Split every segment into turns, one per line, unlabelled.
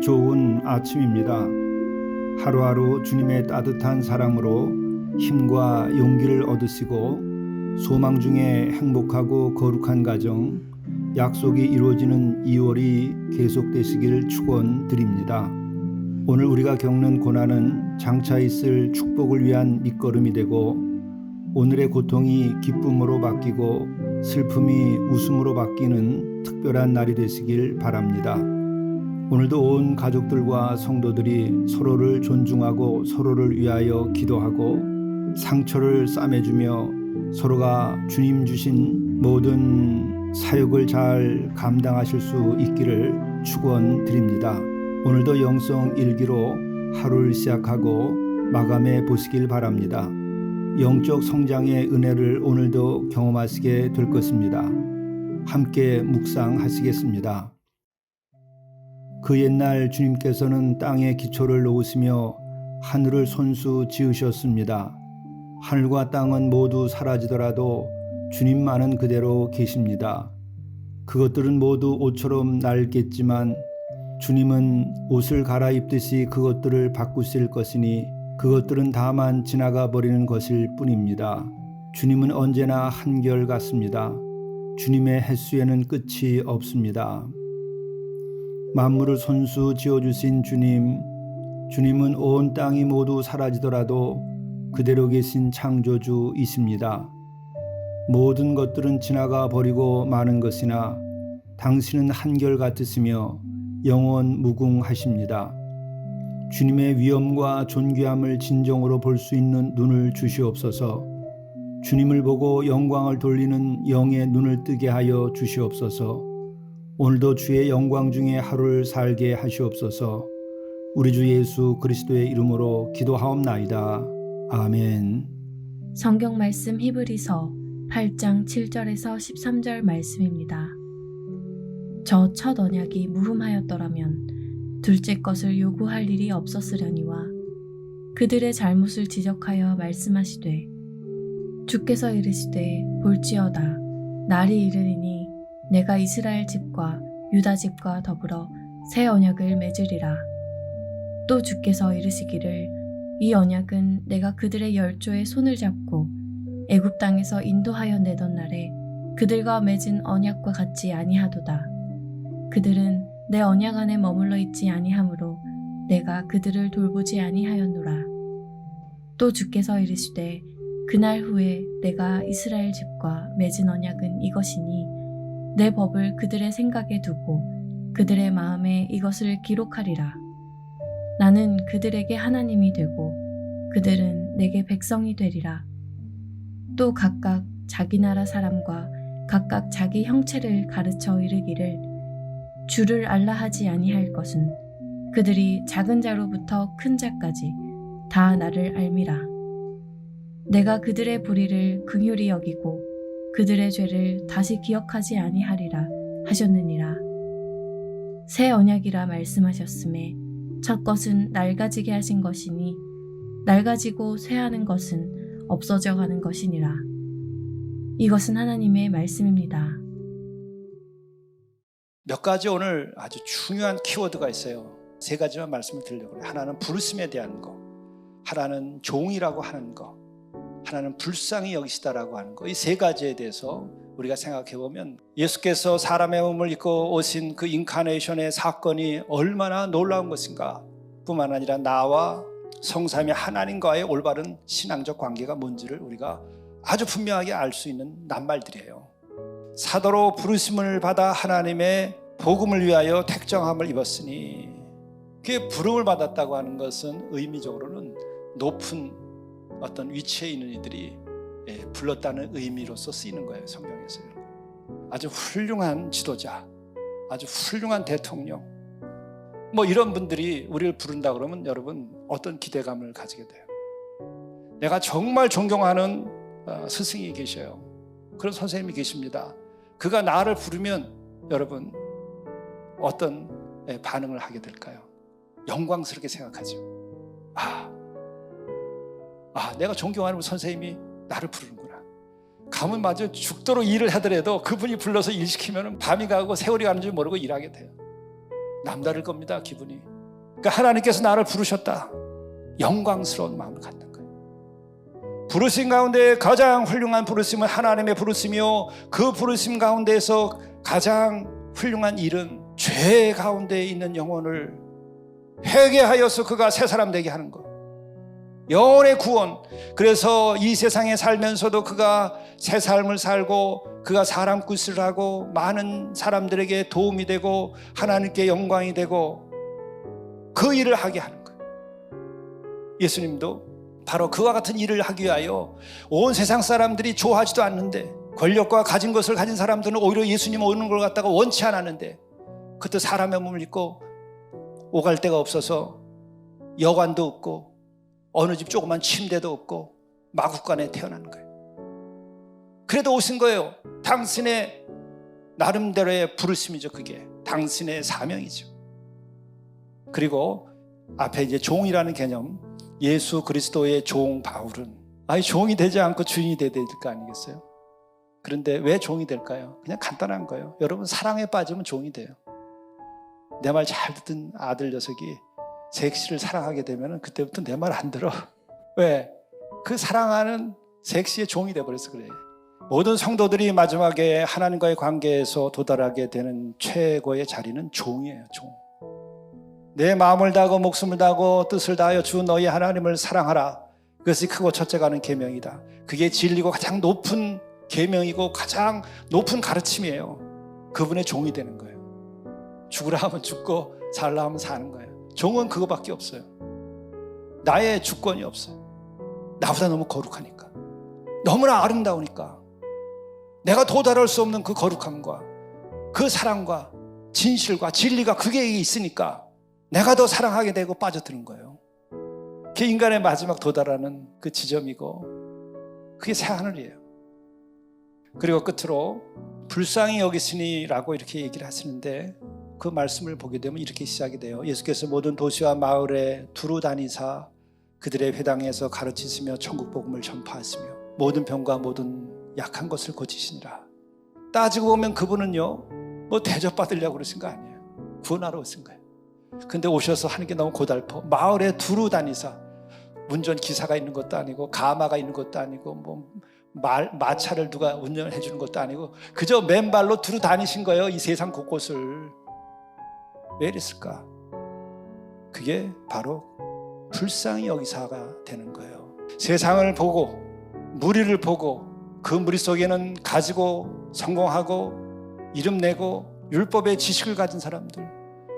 좋은 아침입니다. 하루하루 주님의 따뜻한 사랑으로 힘과 용기를 얻으시고 소망 중에 행복하고 거룩한 가정, 약속이 이루어지는 2월이 계속되시길 축원드립니다. 오늘 우리가 겪는 고난은 장차 있을 축복을 위한 밑거름이 되고 오늘의 고통이 기쁨으로 바뀌고 슬픔이 웃음으로 바뀌는 특별한 날이 되시길 바랍니다. 오늘도 온 가족들과 성도들이 서로를 존중하고 서로를 위하여 기도하고 상처를 싸매주며 서로가 주님 주신 모든 사역을 잘 감당하실 수 있기를 축원드립니다. 오늘도 영성 일기로 하루를 시작하고 마감해 보시길 바랍니다. 영적 성장의 은혜를 오늘도 경험하시게 될 것입니다. 함께 묵상하시겠습니다. 그 옛날 주님께서는 땅에 기초를 놓으시며 하늘을 손수 지으셨습니다. 하늘과 땅은 모두 사라지더라도 주님만은 그대로 계십니다. 그것들은 모두 옷처럼 낡겠지만 주님은 옷을 갈아입듯이 그것들을 바꾸실 것이니 그것들은 다만 지나가 버리는 것일 뿐입니다. 주님은 언제나 한결같습니다. 주님의 횟수에는 끝이 없습니다. 만물을 손수 지어주신 주님은 온 땅이 모두 사라지더라도 그대로 계신 창조주이십니다. 모든 것들은 지나가 버리고 마는 것이나 당신은 한결같으시며 영원 무궁하십니다. 주님의 위엄과 존귀함을 진정으로 볼 수 있는 눈을 주시옵소서. 주님을 보고 영광을 돌리는 영의 눈을 뜨게 하여 주시옵소서. 오늘도 주의 영광 중에 하루를 살게 하시옵소서. 우리 주 예수 그리스도의 이름으로 기도하옵나이다. 아멘.
성경 말씀 히브리서 8장 7절에서 13절 말씀입니다. 저 첫 언약이 무흠하였더라면 둘째 것을 요구할 일이 없었으려니와 그들의 잘못을 지적하여 말씀하시되 주께서 이르시되 볼지어다 날이 이르리니 내가 이스라엘 집과 유다 집과 더불어 새 언약을 맺으리라. 또 주께서 이르시기를 이 언약은 내가 그들의 열조의 손을 잡고 애굽 땅에서 인도하여 내던 날에 그들과 맺은 언약과 같지 아니하도다. 그들은 내 언약 안에 머물러 있지 아니하므로 내가 그들을 돌보지 아니하였노라. 또 주께서 이르시되 그날 후에 내가 이스라엘 집과 맺은 언약은 이것이니 내 법을 그들의 생각에 두고 그들의 마음에 이것을 기록하리라. 나는 그들에게 하나님이 되고 그들은 내게 백성이 되리라. 또 각각 자기 나라 사람과 각각 자기 형체를 가르쳐 이르기를 주를 알라 하지 아니할 것은 그들이 작은 자로부터 큰 자까지 다 나를 알미라. 내가 그들의 불의를 긍휼히 여기고 그들의 죄를 다시 기억하지 아니하리라 하셨느니라. 새 언약이라 말씀하셨음에 첫 것은 낡아지게 하신 것이니 낡아지고 쇠하는 것은 없어져 가는 것이니라. 이것은 하나님의 말씀입니다.
몇 가지 오늘 아주 중요한 키워드가 있어요. 세 가지만 말씀을 드리려고 해요. 하나는 부르심에 대한 거, 하나는 종이라고 하는 거, 하나는 불쌍히 여기시다라고 하는 거. 이 세 가지에 대해서 우리가 생각해 보면 예수께서 사람의 몸을 입고 오신 그 인카네이션의 사건이 얼마나 놀라운 것인가 뿐만 아니라 나와 성삼위 하나님과의 올바른 신앙적 관계가 뭔지를 우리가 아주 분명하게 알 수 있는 낱말들이에요. 사도로 부르심을 받아 하나님의 복음을 위하여 택정함을 입었으니 그게 부름을 받았다고 하는 것은 의미적으로는 높은 어떤 위치에 있는 이들이 불렀다는 의미로서 쓰이는 거예요. 성경에서요. 아주 훌륭한 지도자, 아주 훌륭한 대통령, 뭐 이런 분들이 우리를 부른다 그러면 여러분 어떤 기대감을 가지게 돼요. 내가 정말 존경하는 스승이 계셔요. 그런 선생님이 계십니다. 그가 나를 부르면 여러분 어떤 반응을 하게 될까요? 영광스럽게 생각하죠. 내가 존경하는 선생님이 나를 부르는구나. 가면 마저 죽도록 일을 하더라도 그분이 불러서 일 시키면 밤이 가고 세월이 가는 줄 모르고 일하게 돼요. 남다를 겁니다. 기분이. 그러니까 하나님께서 나를 부르셨다. 영광스러운 마음을 갖는 거예요. 부르심 가운데 가장 훌륭한 부르심은 하나님의 부르심이요, 그 부르심 가운데에서 가장 훌륭한 일은 죄 가운데 있는 영혼을 회개하여서 그가 새 사람 되게 하는 것, 영혼의 구원. 그래서 이 세상에 살면서도 그가 새 삶을 살고 그가 사람 굿을 하고 많은 사람들에게 도움이 되고 하나님께 영광이 되고 그 일을 하게 하는 거예요. 예수님도 바로 그와 같은 일을 하기 위하여 온 세상 사람들이 좋아하지도 않는데, 권력과 가진 것을 가진 사람들은 오히려 예수님 오는 걸 갖다가 원치 않았는데, 그때 사람의 몸을 입고 오갈 데가 없어서 여관도 없고 어느 집 조그만 침대도 없고 마구간에 태어난 거예요. 그래도 오신 거예요. 당신의 나름대로의 부르심이죠. 그게 당신의 사명이죠. 그리고 앞에 이제 종이라는 개념, 예수 그리스도의 종 바울은 종이 되지 않고 주인이 돼야 될 거 아니겠어요? 그런데 왜 종이 될까요? 그냥 간단한 거예요. 여러분, 사랑에 빠지면 종이 돼요. 내 말 잘 듣던 아들 녀석이 섹시를 사랑하게 되면 그때부터 내 말 안 들어. 왜? 그 사랑하는 섹시의 종이 돼버려서 그래. 모든 성도들이 마지막에 하나님과의 관계에서 도달하게 되는 최고의 자리는 종이에요. 종. 내 마음을 다하고 목숨을 다하고 뜻을 다하여 주 너희 하나님을 사랑하라. 그것이 크고 첫째가 하는 계명이다. 그게 진리고 가장 높은 계명이고 가장 높은 가르침이에요. 그분의 종이 되는 거예요. 죽으라 하면 죽고 살라 하면 사는 거예요. 종은 그거밖에 없어요. 나의 주권이 없어요. 나보다 너무 거룩하니까, 너무나 아름다우니까, 내가 도달할 수 없는 그 거룩함과 그 사랑과 진실과 진리가 그게 있으니까 내가 더 사랑하게 되고 빠져드는 거예요. 그게 인간의 마지막 도달하는 그 지점이고 그게 새하늘이에요. 그리고 끝으로 불쌍히 여기시니라고 이렇게 얘기를 하시는데, 그 말씀을 보게 되면 이렇게 시작이 돼요. 예수께서 모든 도시와 마을에 두루 다니사 그들의 회당에서 가르치시며 천국 복음을 전파하시며 모든 병과 모든 약한 것을 고치시니라. 따지고 보면 그분은요, 뭐 대접받으려고 그러신 거 아니에요. 구원하러 오신 거예요. 근데 오셔서 하는 게 너무 고달퍼. 마을에 두루 다니사, 운전기사가 있는 것도 아니고 가마가 있는 것도 아니고 뭐 마차를 누가 운전해 주는 것도 아니고 그저 맨발로 두루 다니신 거예요. 이 세상 곳곳을. 왜 이랬을까? 그게 바로 불쌍히 여기사가 되는 거예요. 세상을 보고 무리를 보고 그 무리 속에는 가지고 성공하고 이름 내고 율법의 지식을 가진 사람들,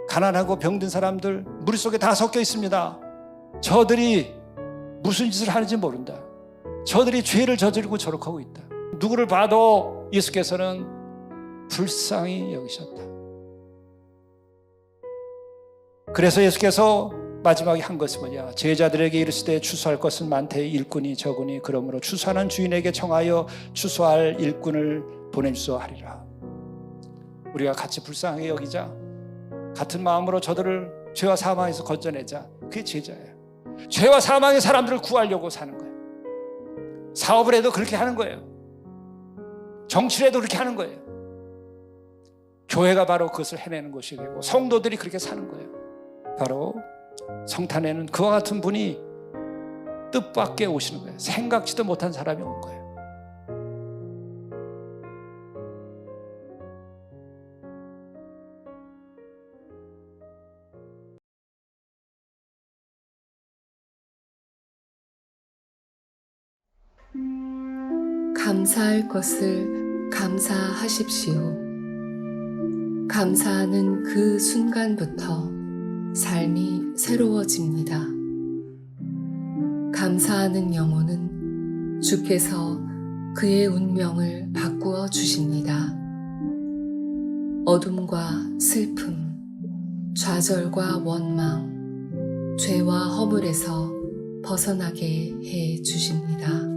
가난하고 병든 사람들 무리 속에 다 섞여 있습니다. 저들이 무슨 짓을 하는지 모른다. 저들이 죄를 저지르고 저렇게 있다. 누구를 봐도 예수께서는 불쌍히 여기셨다. 그래서 예수께서 마지막에 한 것이 뭐냐? 제자들에게 이르시되 추수할 것은 많되 일꾼이 적으니 그러므로 추수하는 주인에게 청하여 추수할 일꾼을 보내주소 하리라. 우리가 같이 불쌍하게 여기자, 같은 마음으로 저들을 죄와 사망에서 건져내자. 그게 제자예요. 죄와 사망의 사람들을 구하려고 사는 거예요. 사업을 해도 그렇게 하는 거예요. 정치를 해도 그렇게 하는 거예요. 교회가 바로 그것을 해내는 것이 되고 성도들이 그렇게 사는 거예요. 바로 성탄에는 그와 같은 분이 뜻밖에 오시는 거예요. 생각지도 못한 사람이 온 거예요.
감사할 것을 감사하십시오. 감사하는 그 순간부터 삶이 새로워집니다. 감사하는 영혼은 주께서 그의 운명을 바꾸어 주십니다. 어둠과 슬픔, 좌절과 원망, 죄와 허물에서 벗어나게 해 주십니다.